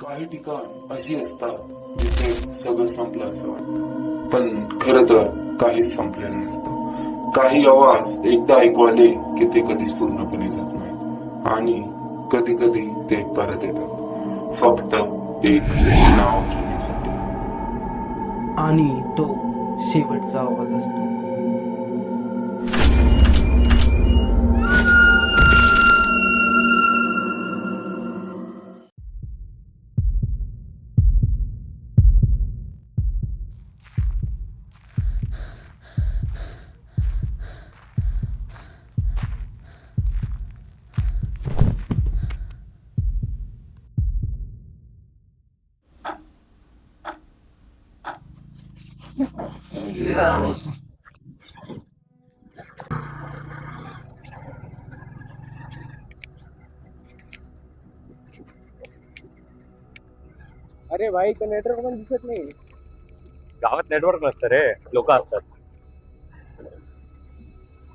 काही ठिकाण अशी असतात जिथे सगळं संपलं असं वाटतं, पण खरं तर काहीच संपलेलं नसतं. काही आवाज एकदा ऐकू आले की ते कधीच पूर्णपणे जात नाही आणि कधी कधी ते परत येतात, फक्त एक नाव घेण्यासाठी. आणि तो शेवटचा आवाज असतो. अरे भाई तो नेटवर्क पण दिसत नाही. गावात नेटवर्क नसतं रे, लोक असतात.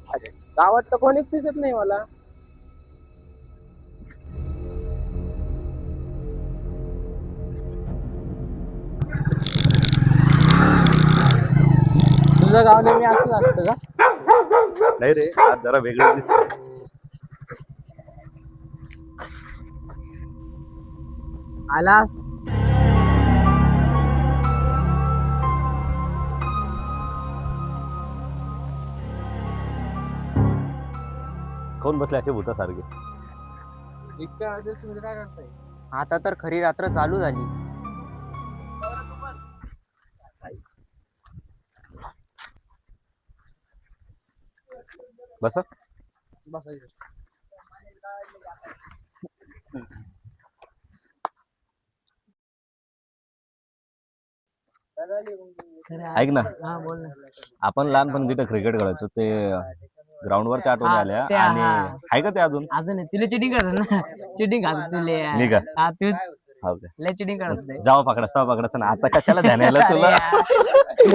अरे गावात तर कोणीच दिसत नाही मला. तुझं गाव नेहमी असंच असतं का? नाही रे, आज जरा वेगळं दिसत. आला कोण बसले असे भूतासारखे? रिक्षा तुम्ही काय करताय? आता तर खरी रात्र चालू झाली. बस बसायचं. ऐक ना, हा बोल ना. आपण लहानपणी जिथे क्रिकेट खेळायचो ते ग्राउंडवरच्या आठवणी हा, आल्या. ते आणि हा. आहे का ते अजून? अजून तुला चिटिंग करत ना, चिटिंग खात तुले. मी का? हा तू हो का? लय चिटिंग करत नाही. जावा पकडायचं ना, आता कशाला ध्यान यायला तुला?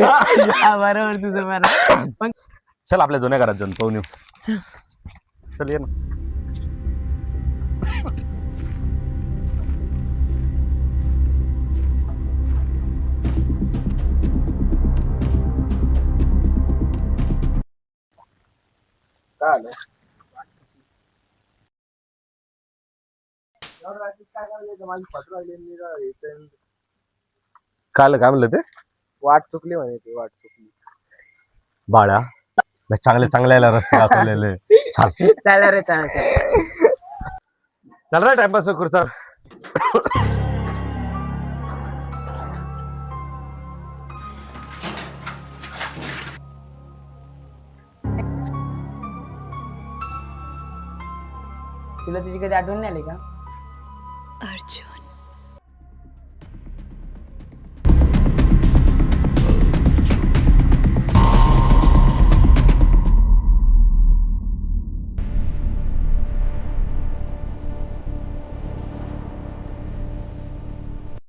हा, बरोबर तुझं बरोबर. पण चल आपल्या जुन्या घरात जाऊन पाहून येऊ. चल ये ना. काय आलं? काय काय म्हणलं ते? वाट चुकली म्हणे ती, वाट चुकली. बाळा, चांगले चांगल्या रस्ते दाखवलेले. चल चालेल रे, चालेल. चल रे, टाइमपास करू चल. तुला तुझी कधी आठवण नाही आली का? अर्जुन,